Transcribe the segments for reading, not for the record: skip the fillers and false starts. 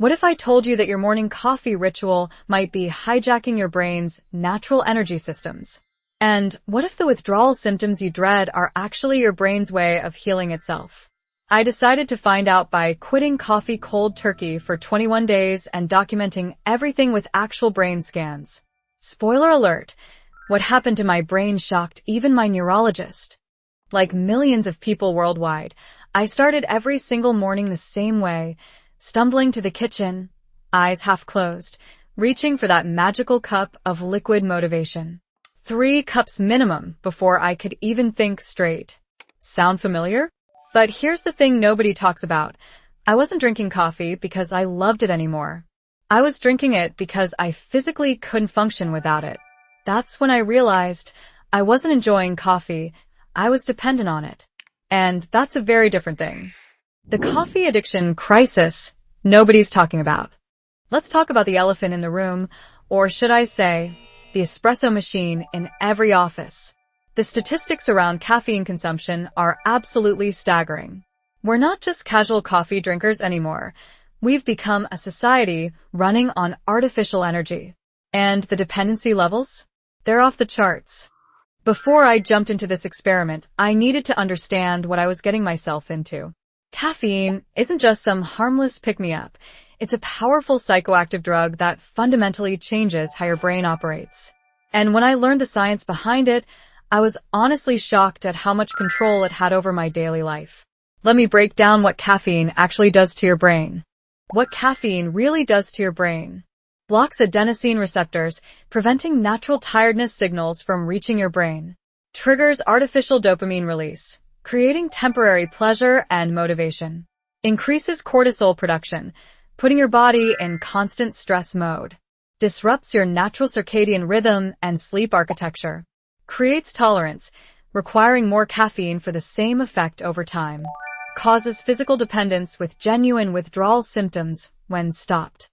What if I told you that your morning coffee ritual might be hijacking your brain's natural energy systems? And what if the withdrawal symptoms you dread are actually your brain's way of healing itself? I decided to find out by quitting coffee cold turkey for 21 days and documenting everything with actual brain scans. Spoiler alert, what happened to my brain shocked even my neurologist. Like millions of people worldwide, I started every single morning the same way, stumbling to the kitchen, eyes half closed, reaching for that magical cup of liquid motivation. 3 cups minimum before I could even think straight. Sound familiar? But here's the thing nobody talks about. I wasn't drinking coffee because I loved it anymore. I was drinking it because I physically couldn't function without it. That's when I realized I wasn't enjoying coffee, I was dependent on it. And that's a very different thing. The coffee addiction crisis nobody's talking about. Let's talk about the elephant in the room, or should I say, the espresso machine in every office. The statistics around caffeine consumption are absolutely staggering. We're not just casual coffee drinkers anymore. We've become a society running on artificial energy. And the dependency levels? They're off the charts. Before I jumped into this experiment, I needed to understand what I was getting myself into. Caffeine isn't just some harmless pick-me-up. It's a powerful psychoactive drug that fundamentally changes how your brain operates. And when I learned the science behind it, I was honestly shocked at how much control it had over my daily life. Let me break down what caffeine actually does to your brain. What caffeine really does to your brain. Blocks adenosine receptors, preventing natural tiredness signals from reaching your brain. Triggers artificial dopamine release, creating temporary pleasure and motivation. Increases cortisol production, putting your body in constant stress mode. Disrupts your natural circadian rhythm and sleep architecture. Creates tolerance, requiring more caffeine for the same effect over time. Causes physical dependence with genuine withdrawal symptoms when stopped.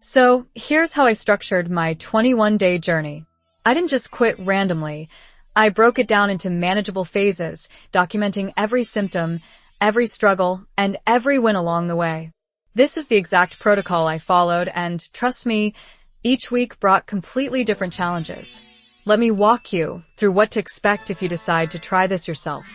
So, here's how I structured my 21-day journey. I didn't just quit randomly. I broke it down into manageable phases, documenting every symptom, every struggle, and every win along the way. This is the exact protocol I followed, and trust me, each week brought completely different challenges. Let me walk you through what to expect if you decide to try this yourself.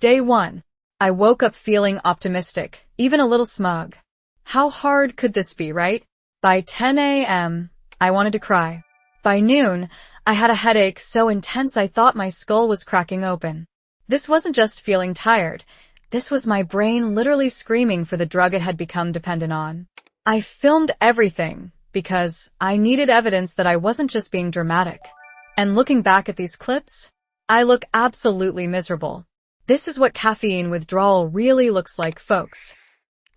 Day 1. I woke up feeling optimistic, even a little smug. How hard could this be, right? By 10 a.m., I wanted to cry. By noon, I had a headache so intense I thought my skull was cracking open. This wasn't just feeling tired. This was my brain literally screaming for the drug it had become dependent on. I filmed everything because I needed evidence that I wasn't just being dramatic. And looking back at these clips, I look absolutely miserable. This is what caffeine withdrawal really looks like, folks.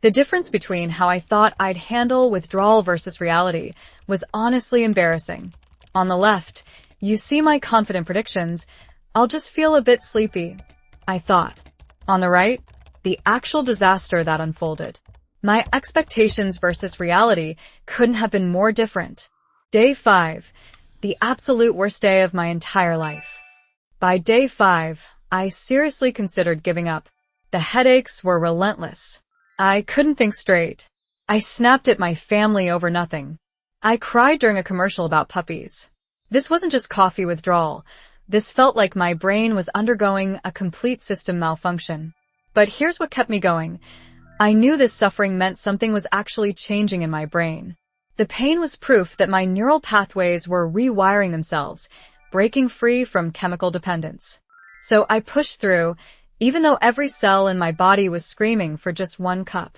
The difference between how I thought I'd handle withdrawal versus reality was honestly embarrassing. On the left, you see my confident predictions. I'll just feel a bit sleepy, I thought. On the right, the actual disaster that unfolded. My expectations versus reality couldn't have been more different. Day 5, the absolute worst day of my entire life. By day 5, I seriously considered giving up. The headaches were relentless. I couldn't think straight. I snapped at my family over nothing. I cried during a commercial about puppies. This wasn't just coffee withdrawal. This felt like my brain was undergoing a complete system malfunction. But here's what kept me going. I knew this suffering meant something was actually changing in my brain. The pain was proof that my neural pathways were rewiring themselves, breaking free from chemical dependence. So I pushed through, even though every cell in my body was screaming for just 1 cup.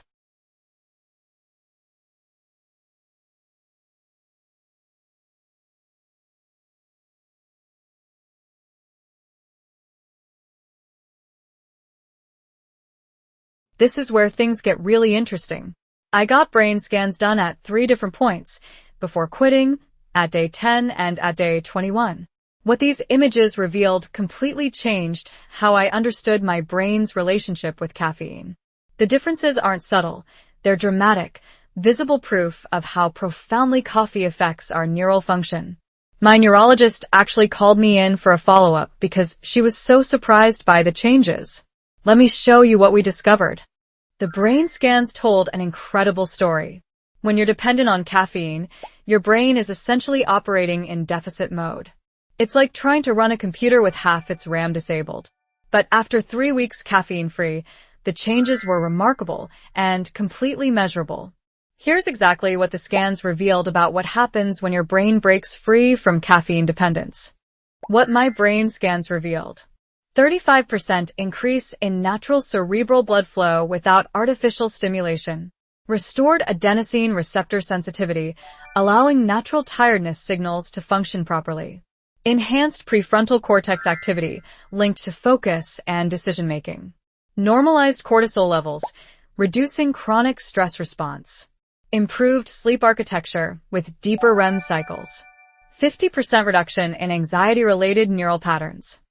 This is where things get really interesting. I got brain scans done at 3 different points, before quitting, at day 10, and at day 21. What these images revealed completely changed how I understood my brain's relationship with caffeine. The differences aren't subtle, they're dramatic, visible proof of how profoundly coffee affects our neural function. My neurologist actually called me in for a follow-up because she was so surprised by the changes. Let me show you what we discovered. The brain scans told an incredible story. When you're dependent on caffeine, your brain is essentially operating in deficit mode. It's like trying to run a computer with half its RAM disabled. But after 3 weeks caffeine-free, the changes were remarkable and completely measurable. Here's exactly what the scans revealed about what happens when your brain breaks free from caffeine dependence. What my brain scans revealed: 35% increase in natural cerebral blood flow without artificial stimulation. Restored adenosine receptor sensitivity, allowing natural tiredness signals to function properly. Enhanced prefrontal cortex activity, linked to focus and decision-making. Normalized cortisol levels, reducing chronic stress response. Improved sleep architecture with deeper REM cycles. 50% reduction in anxiety-related neural patterns.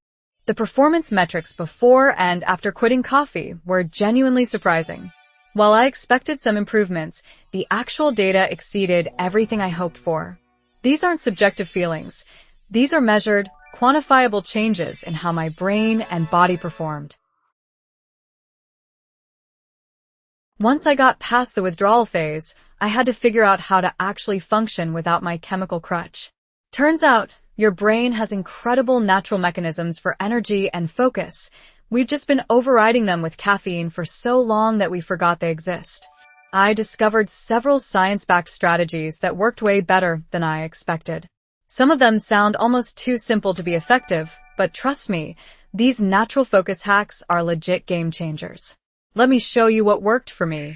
The performance metrics before and after quitting coffee were genuinely surprising. While I expected some improvements, the actual data exceeded everything I hoped for. These aren't subjective feelings. These are measured, quantifiable changes in how my brain and body performed. Once I got past the withdrawal phase, I had to figure out how to actually function without my chemical crutch. Turns out, your brain has incredible natural mechanisms for energy and focus. We've just been overriding them with caffeine for so long that we forgot they exist. I discovered several science-backed strategies that worked way better than I expected. Some of them sound almost too simple to be effective, but trust me, these natural focus hacks are legit game changers. Let me show you what worked for me.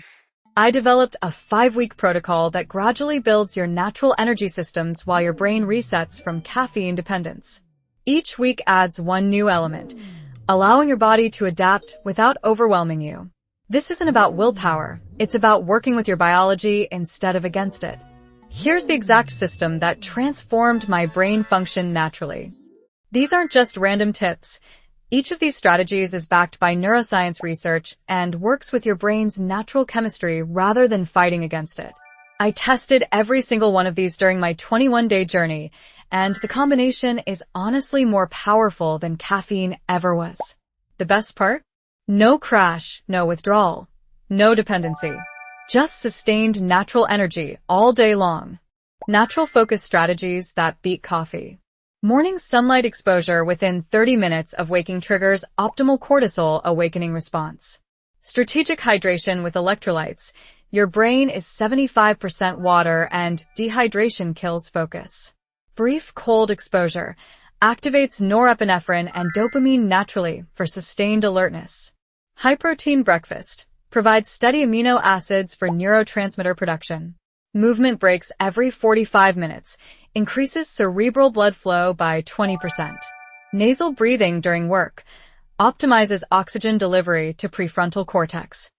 I developed a 5-week protocol that gradually builds your natural energy systems while your brain resets from caffeine dependence. Each week adds one new element, allowing your body to adapt without overwhelming you. This isn't about willpower, it's about working with your biology instead of against it. Here's the exact system that transformed my brain function naturally. These aren't just random tips. Each of these strategies is backed by neuroscience research and works with your brain's natural chemistry rather than fighting against it. I tested every single one of these during my 21-day journey, and the combination is honestly more powerful than caffeine ever was. The best part? No crash, no withdrawal, no dependency. Just sustained natural energy all day long. Natural focus strategies that beat coffee. Morning sunlight exposure within 30 minutes of waking triggers optimal cortisol awakening response. Strategic hydration with electrolytes. Your brain is 75% water and dehydration kills focus. Brief cold exposure activates norepinephrine and dopamine naturally for sustained alertness. High-protein breakfast provides steady amino acids for neurotransmitter production. Movement breaks every 45 minutes, increases cerebral blood flow by 20%. Nasal breathing during work optimizes oxygen delivery to prefrontal cortex.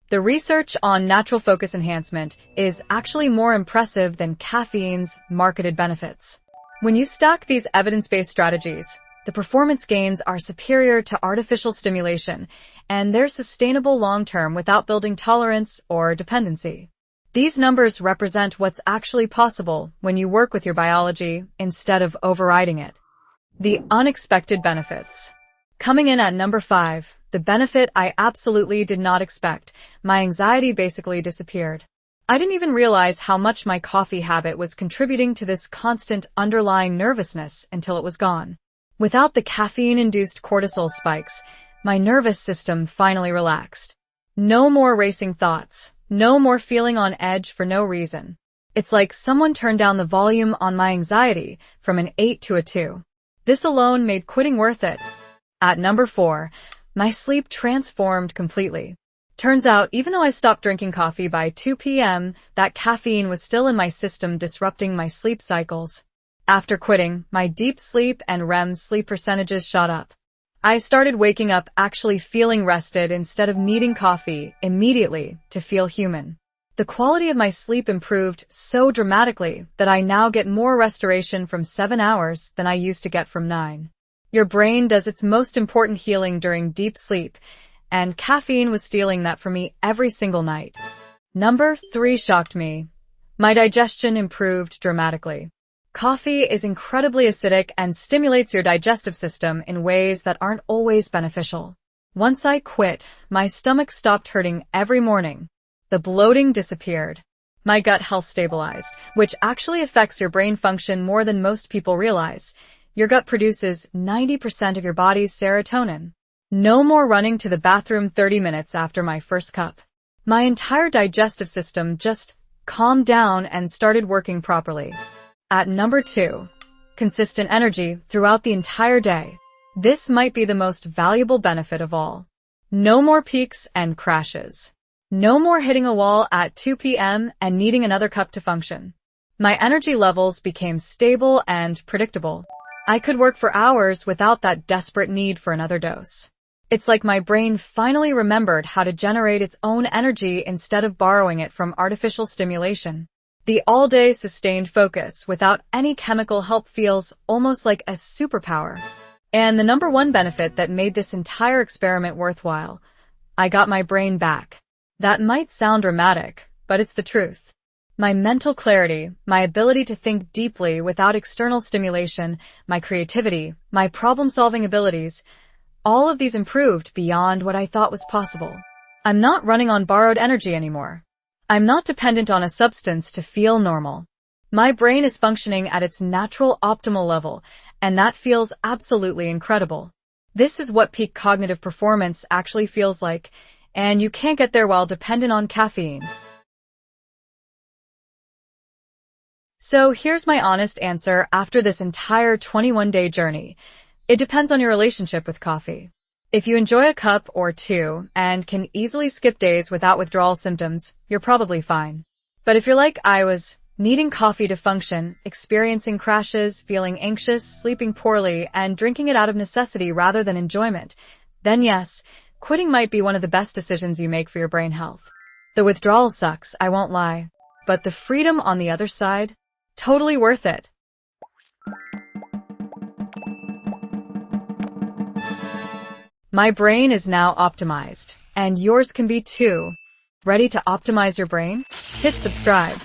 The research on natural focus enhancement is actually more impressive than caffeine's marketed benefits. When you stack these evidence-based strategies, the performance gains are superior to artificial stimulation, and they're sustainable long-term without building tolerance or dependency. These numbers represent what's actually possible when you work with your biology instead of overriding it. The unexpected benefits. Coming in at number 5, the benefit I absolutely did not expect. My anxiety basically disappeared. I didn't even realize how much my coffee habit was contributing to this constant underlying nervousness until it was gone. Without the caffeine-induced cortisol spikes, my nervous system finally relaxed. No more racing thoughts. No more feeling on edge for no reason. It's like someone turned down the volume on my anxiety from an 8 to a 2. This alone made quitting worth it. At number 4, my sleep transformed completely. Turns out, even though I stopped drinking coffee by 2 p.m., that caffeine was still in my system disrupting my sleep cycles. After quitting, my deep sleep and REM sleep percentages shot up. I started waking up actually feeling rested instead of needing coffee immediately to feel human. The quality of my sleep improved so dramatically that I now get more restoration from 7 hours than I used to get from 9. Your brain does its most important healing during deep sleep, and caffeine was stealing that from me every single night. Number 3 shocked me. My digestion improved dramatically. Coffee is incredibly acidic and stimulates your digestive system in ways that aren't always beneficial. Once I quit, my stomach stopped hurting every morning. The bloating disappeared. My gut health stabilized, which actually affects your brain function more than most people realize. Your gut produces 90% of your body's serotonin. No more running to the bathroom 30 minutes after my first cup. My entire digestive system just calmed down and started working properly. At number 2, consistent energy throughout the entire day. This might be the most valuable benefit of all. No more peaks and crashes. No more hitting a wall at 2 p.m. and needing another cup to function. My energy levels became stable and predictable. I could work for hours without that desperate need for another dose. It's like my brain finally remembered how to generate its own energy instead of borrowing it from artificial stimulation. The all-day sustained focus without any chemical help feels almost like a superpower. And the number one benefit that made this entire experiment worthwhile, I got my brain back. That might sound dramatic, but it's the truth. My mental clarity, my ability to think deeply without external stimulation, my creativity, my problem-solving abilities, all of these improved beyond what I thought was possible. I'm not running on borrowed energy anymore. I'm not dependent on a substance to feel normal. My brain is functioning at its natural optimal level, and that feels absolutely incredible. This is what peak cognitive performance actually feels like, and you can't get there while dependent on caffeine. So here's my honest answer after this entire 21-day journey. It depends on your relationship with coffee. If you enjoy a cup or two and can easily skip days without withdrawal symptoms, you're probably fine. But if you're like I was, needing coffee to function, experiencing crashes, feeling anxious, sleeping poorly, and drinking it out of necessity rather than enjoyment, then yes, quitting might be one of the best decisions you make for your brain health. The withdrawal sucks, I won't lie. But the freedom on the other side? Totally worth it. My brain is now optimized, and yours can be too. Ready to optimize your brain? Hit subscribe.